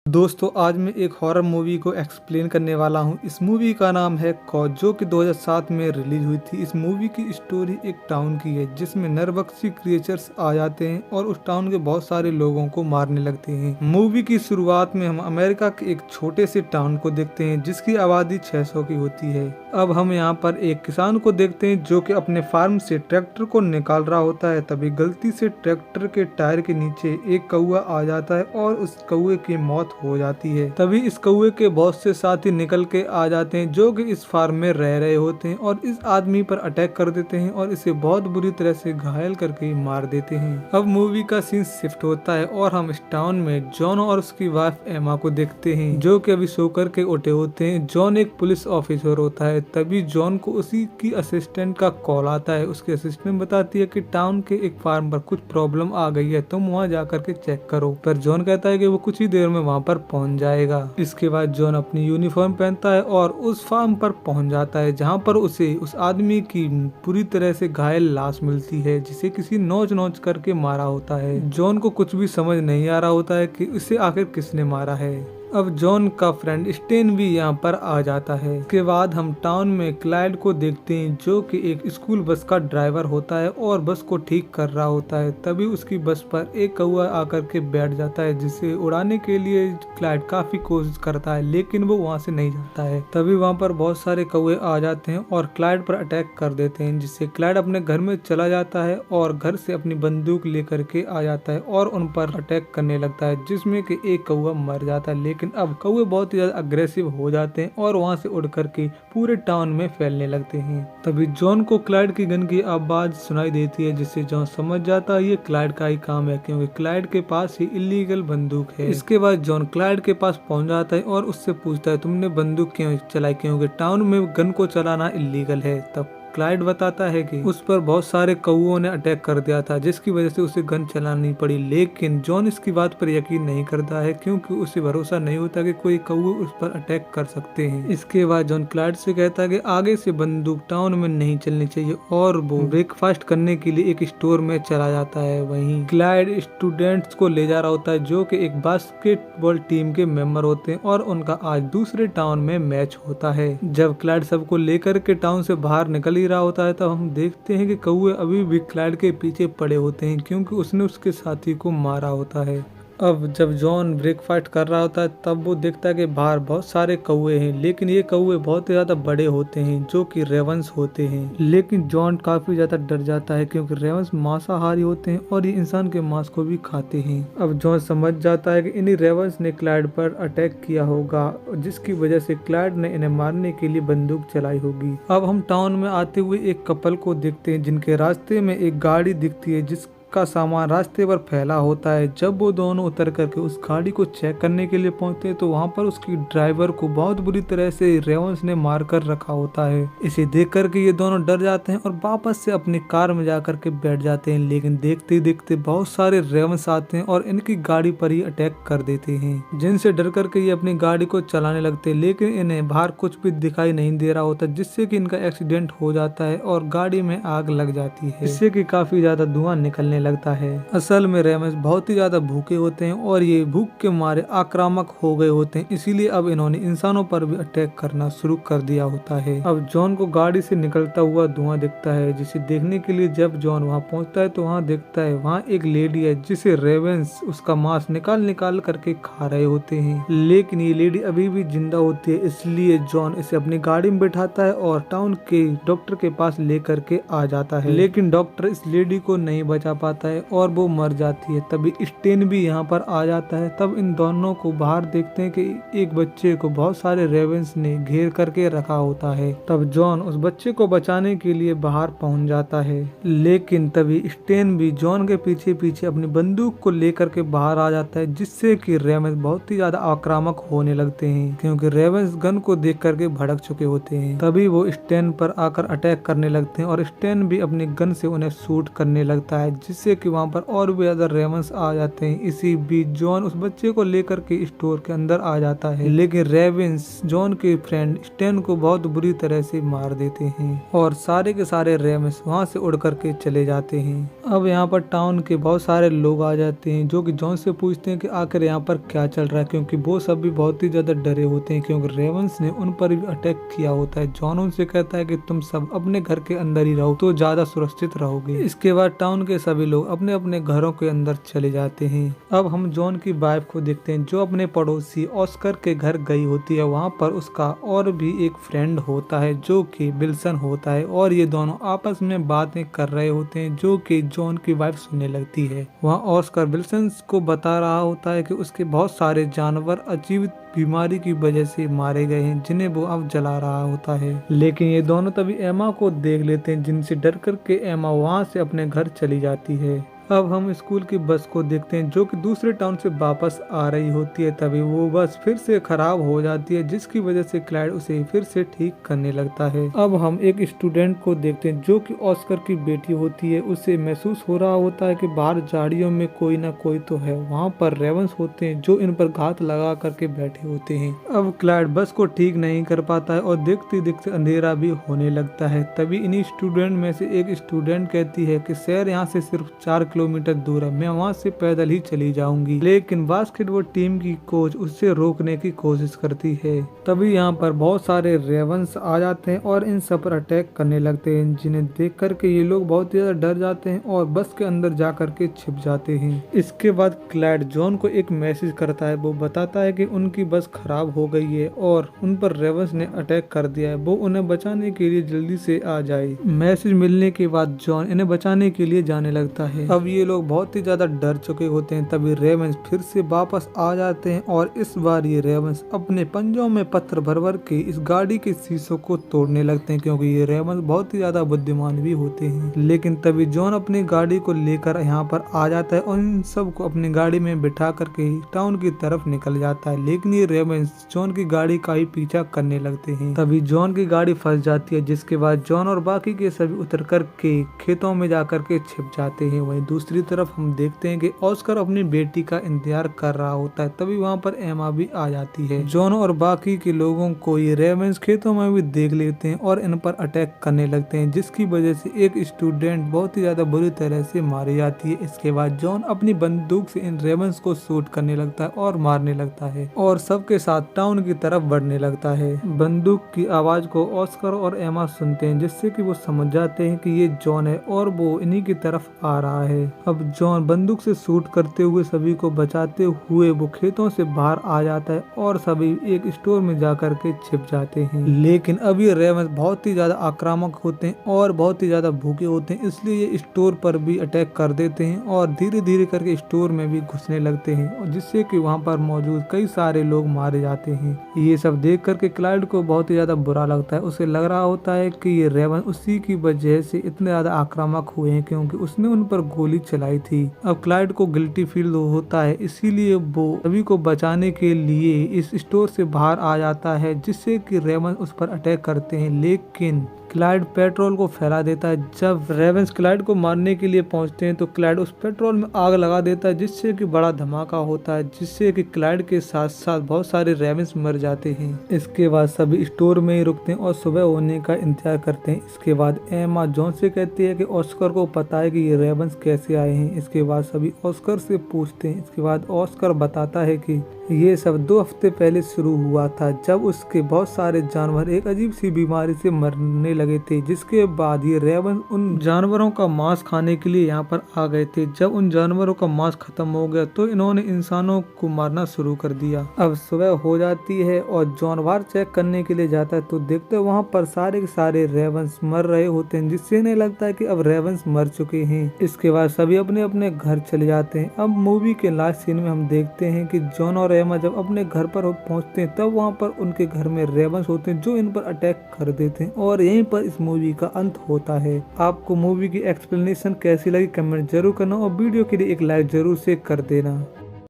दोस्तों आज मैं एक हॉरर मूवी को एक्सप्लेन करने वाला हूँ। इस मूवी का नाम है कॉज, जो कि 2007 में रिलीज हुई थी। इस मूवी की स्टोरी एक टाउन की है जिसमें नरभक्षी क्रिएचर्स आ जाते हैं और उस टाउन के बहुत सारे लोगों को मारने लगते हैं। मूवी की शुरुआत में हम अमेरिका के एक छोटे से टाउन को देखते हैं जिसकी आबादी 600 की होती है। अब हम यहाँ पर एक किसान को देखते हैं जो कि अपने फार्म से ट्रैक्टर को निकाल रहा होता है। तभी गलती से ट्रैक्टर के टायर के नीचे एक कौवा आ जाता है और उस कौवे की मौत हो जाती है। तभी इस कौवे के बहुत से साथी निकल के आ जाते हैं जो कि इस फार्म में रह रहे होते हैं और इस आदमी पर अटैक कर देते हैं और इसे बहुत बुरी तरह से घायल करके मार देते हैं। अब मूवी का सीन शिफ्ट होता है और हम इस टाउन में जॉन और उसकी वाइफ एमा को देखते हैं जो कि अभी सो कर के उठे होते हैं। जॉन एक पुलिस ऑफिसर होता है। तभी जॉन को उसी की असिस्टेंट का कॉल आता है। उसकी असिस्टेंट बताती है कि टाउन के एक फार्म पर कुछ प्रॉब्लम आ गई है, तुम वहाँ जाकर के चेक करो। पर जॉन कहता है कि वो कुछ ही देर में वहाँ पर पहुँच जाएगा। इसके बाद जॉन अपनी यूनिफॉर्म पहनता है और उस फार्म पर पहुँच जाता है जहाँ पर उसे उस आदमी की पूरी तरह से घायल लाश मिलती है जिसे किसी नोच नोच करके मारा होता है। जॉन को कुछ भी समझ नहीं आ रहा होता है कि इसे आखिर किसने मारा है। अब जॉन का फ्रेंड स्टेन भी यहाँ पर आ जाता है। इसके बाद हम टाउन में क्लाइड को देखते हैं जो कि एक स्कूल बस का ड्राइवर होता है और बस को ठीक कर रहा होता है। तभी उसकी बस पर एक कौवा आकर के बैठ जाता है जिसे उड़ाने के लिए क्लाइड काफी कोशिश करता है लेकिन वो वहाँ से नहीं जाता है। तभी वहाँ पर बहुत सारे कौवे आ जाते हैं और क्लाइड पर अटैक कर देते हैं जिससे क्लाइड अपने घर में चला जाता है और घर से अपनी बंदूक लेकर के आ जाता है और उन पर अटैक करने लगता है जिसमें कि एक कौवा मर जाता है। लेकिन अब कौवे बहुत ही ज्यादा अग्रेसिव हो जाते हैं और वहां से उड़ करके पूरे टाउन में फैलने लगते हैं। तभी जॉन को क्लाइड की गन की आवाज सुनाई देती है जिससे जॉन समझ जाता है ये क्लाइड का ही काम है क्योंकि क्लाइड के पास ही इलीगल बंदूक है। इसके बाद जॉन क्लाइड के पास पहुंच जाता है और उससे पूछता है तुमने बंदूक क्यों चलाई, क्योंकि टाउन में गन को चलाना इलीगल है। तब क्लाइड बताता है कि उस पर बहुत सारे कौओं ने अटैक कर दिया था जिसकी वजह से उसे गन चलानी पड़ी। लेकिन जॉन इसकी बात पर यकीन नहीं करता है क्योंकि उसे भरोसा नहीं होता कि कोई कौवे उस पर अटैक कर सकते हैं। इसके बाद जॉन क्लाइड से कहता है कि आगे से बंदूक टाउन में नहीं चलनी चाहिए और वो ब्रेकफास्ट करने के लिए एक स्टोर में चला जाता है। वहीं क्लाइड स्टूडेंट्स को ले जा रहा होता है जो कि एक बास्केटबॉल टीम के मेंबर होते हैं और उनका आज दूसरे टाउन में मैच होता है। जब क्लाइड सबको लेकर के टाउन से बाहर निकल रहा होता है तब हम देखते हैं कि कौवे अभी भी क्लाइड के पीछे पड़े होते हैं क्योंकि उसने उसके साथी को मारा होता है। अब जब जॉन ब्रेकफास्ट कर रहा होता है तब वो देखता है कि बाहर बहुत सारे कौवे हैं लेकिन ये कौवे बहुत ही ज्यादा बड़े होते हैं जो कि रेवंस होते हैं। लेकिन जॉन काफी ज्यादा डर जाता है क्योंकि रेवंस मांसाहारी होते हैं और ये इंसान के मांस को भी खाते हैं। अब जॉन समझ जाता है कि इन्हीं रेवंस ने क्लाइड पर अटैक किया होगा जिसकी वजह से क्लाइड ने इन्हें मारने के लिए बंदूक चलाई होगी। अब हम टाउन में आते हुए एक कपल को देखते हैं जिनके रास्ते में एक गाड़ी दिखती है जिस का सामान रास्ते पर फैला होता है। जब वो दोनों उतर करके उस गाड़ी को चेक करने के लिए पहुंचते हैं तो वहां पर उसकी ड्राइवर को बहुत बुरी तरह से रेवंस ने मार कर रखा होता है। इसे देख करके ये दोनों डर जाते हैं और वापस से अपनी कार में जा करके बैठ जाते हैं। लेकिन देखते देखते बहुत सारे रेवंस आते हैं और इनकी गाड़ी पर ही अटैक कर देते हैं जिनसे डर करके ये अपनी गाड़ी को चलाने लगते हैं। लेकिन इन्हें बाहर कुछ भी दिखाई नहीं दे रहा होता जिससे कि इनका एक्सीडेंट हो जाता है और गाड़ी में आग लग जाती है जिससे कि काफी ज्यादा धुआं निकलने लगता है। असल में रेवंस बहुत ही ज्यादा भूखे होते हैं और ये भूख के मारे आक्रामक हो गए होते हैं, इसीलिए अब इन्होंने इंसानों पर भी अटैक करना शुरू कर दिया होता है। अब जॉन को गाड़ी से निकलता हुआ धुआं दिखता है जिसे देखने के लिए जब जॉन वहां पहुंचता है तो वहां देखता है वहां एक लेडी है जिसे रेवंस उसका मांस निकाल निकाल करके खा रहे होते हैं। लेकिन ये लेडी अभी भी जिंदा होती है, इसलिए जॉन इसे अपनी गाड़ी में बैठाता है और टाउन के डॉक्टर के पास लेकर के आ जाता है। लेकिन डॉक्टर इस लेडी को नहीं बचा पाता है और वो मर जाती है। तभी स्टेन भी यहाँ पर आ जाता है। तब इन दोनों को बाहर देखते हैं कि एक बच्चे को बहुत सारे रेवेंस ने घेर करके रखा होता है। तब जॉन उस बच्चे को बचाने के लिए बाहर पहुंच जाता है। लेकिन तभी स्टेन भी जॉन के पीछे पीछे अपनी बंदूक को लेकर के बाहर आ जाता है जिससे कि रेवेंस बहुत ही ज्यादा आक्रामक होने लगते हैं क्योंकि रेवेंस गन को देख करके भड़क चुके होते हैं। तभी वो स्टेन पर आकर अटैक करने लगते हैं और स्टेन भी अपनी गन से उन्हें शूट करने लगता है जिससे कि वहाँ पर और भी ज्यादा रेवंस आ जाते हैं। इसी बीच जॉन उस बच्चे को लेकर के स्टोर के अंदर आ जाता है, लेकिन रेवेंस जॉन के फ्रेंड स्टैन को बहुत बुरी तरह से मार देते हैं और सारे के सारे रेवेंस वहाँ से उड़ करके चले जाते हैं। अब यहाँ पर टाउन के बहुत सारे लोग आ जाते हैं जो कि जॉन से पूछते हैं कि आखिर यहाँ पर क्या चल रहा है, क्योंकि वो सब भी बहुत ही ज्यादा डरे होते हैं क्योंकि रेवेंस ने उन पर भी अटैक किया होता है। जॉन उनसे कहता है कि तुम सब अपने घर के अंदर ही रहो तो ज्यादा सुरक्षित रहोगे। इसके बाद टाउन के सभी लोग अपने अपने घरों के अंदर चले जाते हैं। अब हम जॉन की वाइफ को देखते हैं जो अपने पड़ोसी ऑस्कर के घर गई होती है। वहाँ पर उसका और भी एक फ्रेंड होता है जो कि विल्सन होता है और ये दोनों आपस में बातें कर रहे होते हैं जो कि जॉन की वाइफ सुनने लगती है। वहाँ ऑस्कर विल्सन को बता रहा होता है कि उसके बहुत सारे जानवर अजीब बीमारी की वजह से मारे गए हैं जिन्हें वो अब जला रहा होता है, लेकिन ये दोनों तभी एमा को देख लेते हैं जिनसे डर करके एमा वहाँ से अपने घर चली जाती है। अब हम स्कूल की बस को देखते हैं जो कि दूसरे टाउन से वापस आ रही होती है। तभी वो बस फिर से खराब हो जाती है जिसकी वजह से क्लाइड उसे फिर से ठीक करने लगता है। अब हम एक स्टूडेंट को देखते हैं जो कि ऑस्कर की बेटी होती है। उसे महसूस हो रहा होता है कि बाहर झाड़ियों में कोई ना कोई तो है। वहाँ पर रेवंस होते हैं जो इन पर घात लगा करके बैठे होते हैं। अब क्लाइड बस को ठीक नहीं कर पाता है और देखते देखते अंधेरा भी होने लगता है। तभी इन्हीं स्टूडेंट में से एक स्टूडेंट कहती है कि शहर यहाँ से सिर्फ 4 किलोमीटर दूर है, मैं वहाँ से पैदल ही चली जाऊंगी। लेकिन बास्केटबॉल टीम की कोच उससे रोकने की कोशिश करती है। तभी यहाँ पर बहुत सारे रेवंस आ जाते हैं और इन सब पर अटैक करने लगते हैं जिन्हें देख करके ये लोग बहुत ज्यादा डर जाते हैं और बस के अंदर जा करके छिप जाते हैं। इसके बाद क्लाइड जॉन को एक मैसेज करता है। वो बताता है कि उनकी बस खराब हो गई है और उन पर रेवंस ने अटैक कर दिया है, वो उन्हें बचाने के लिए जल्दी से आ जाए। मैसेज मिलने के बाद जॉन इन्हें बचाने के लिए जाने लगता है। अब ये लोग बहुत ही ज्यादा डर चुके होते हैं। तभी रेवंस फिर से वापस आ जाते हैं और इस बार ये रेवंस अपने पंजों में पत्थर भर भर के इस गाड़ी के शीशों को तोड़ने लगते हैं क्योंकि ये रेवंस बहुत ही ज्यादा बुद्धिमान भी होते हैं। लेकिन तभी जॉन अपनी गाड़ी को लेकर यहाँ पर आ जाता है और इन सब को अपनी गाड़ी में बिठा करके टाउन की तरफ निकल जाता है। लेकिन ये रेवंस जॉन की गाड़ी का ही पीछा करने लगते हैं। तभी जॉन की गाड़ी फंस जाती है जिसके बाद जॉन और बाकी के सभी उतर करके खेतों में जाकर के छिप जाते हैं। वहीं दूसरी तरफ हम देखते हैं कि ऑस्कर अपनी बेटी का इंतजार कर रहा होता है। तभी वहाँ पर एमा भी आ जाती है। जॉन और बाकी के लोगों को ये रेवेंस खेतों में भी देख लेते हैं और इन पर अटैक करने लगते हैं जिसकी वजह से एक स्टूडेंट बहुत ही ज्यादा बुरी तरह से मारी जाती है। इसके बाद जॉन अपनी बंदूक से इन रेवेंस को शूट करने लगता है और मारने लगता है और सबके साथ टाउन की तरफ बढ़ने लगता है। बंदूक की आवाज को ऑस्कर और एमा सुनते हैं जिससे कि वो समझ जाते हैं कि ये जॉन है और वो इन्हीं की तरफ आ रहा है। अब जॉन बंदूक से शूट करते हुए सभी को बचाते हुए वो खेतों से बाहर आ जाता है और सभी एक स्टोर में जाकर के छिप जाते हैं। लेकिन अब ये रेवेंस बहुत ही ज्यादा आक्रामक होते हैं और बहुत ही ज्यादा भूखे होते हैं, इसलिए ये स्टोर पर भी अटैक कर देते हैं और धीरे धीरे करके स्टोर में भी घुसने लगते हैं और जिससे कि वहाँ पर मौजूद कई सारे लोग मारे जाते हैं। ये सब देख करके क्लाइड को बहुत ही ज्यादा बुरा लगता है। उसे लग रहा होता है कि ये रेवेंस उसी की वजह से इतने ज्यादा आक्रामक हुए हैं क्योंकि उसने उन पर गोली चलाई थी। अब क्लाइड को गिल्टी फील होता है, इसीलिए वो सभी को बचाने के लिए इस स्टोर से बाहर आ जाता है जिससे कि रेवेंस उस पर अटैक करते हैं। लेकिन क्लाइड पेट्रोल को फैला देता है। जब रेवेंस क्लाइड को मारने के लिए पहुंचते हैं तो क्लाइड उस पेट्रोल में आग लगा देता है जिससे कि बड़ा धमाका होता है, जिससे कि क्लाइड के साथ साथ बहुत सारे रेवेंस मर जाते हैं। इसके बाद सभी स्टोर में ही रुकते हैं और सुबह होने का इंतजार करते हैं। इसके बाद एमा जॉन से कहती है कि ऑस्कर को पता है कि ये रेवेंस कैसे आए हैं। इसके बाद सभी ऑस्कर से पूछते हैं। इसके बाद ऑस्कर बताता है कि ये सब 2 हफ्ते पहले शुरू हुआ था जब उसके बहुत सारे जानवर एक अजीब सी बीमारी से मरने लगे थे, जिसके बाद ये रेवेंस उन जानवरों का मांस खाने के लिए यहाँ पर आ गए थे। जब उन जानवरों का मांस खत्म हो गया तो इन्होंने इंसानों को मारना शुरू कर दिया। अब सुबह हो जाती है और जॉन बाहर चेक करने के लिए जाता है तो देखते हैं वहाँ पर सारे के सारे रेवेंस मर रहे होते हैं, जिससे इन्हें लगता है कि अब रेवेंस मर चुके हैं। इसके बाद सभी अपने अपने घर चले जाते हैं। अब मूवी के लास्ट सीन में हम देखते हैं कि जॉन और एमा जब अपने घर पर पहुंचते हैं तब वहां पर उनके घर में रेवेंस होते हैं जो इन पर अटैक कर देते हैं और यहीं पर इस मूवी का अंत होता है। आपको मूवी की एक्सप्लेनेशन कैसी लगी कमेंट जरूर करना और वीडियो के लिए एक लाइक जरूर से कर देना।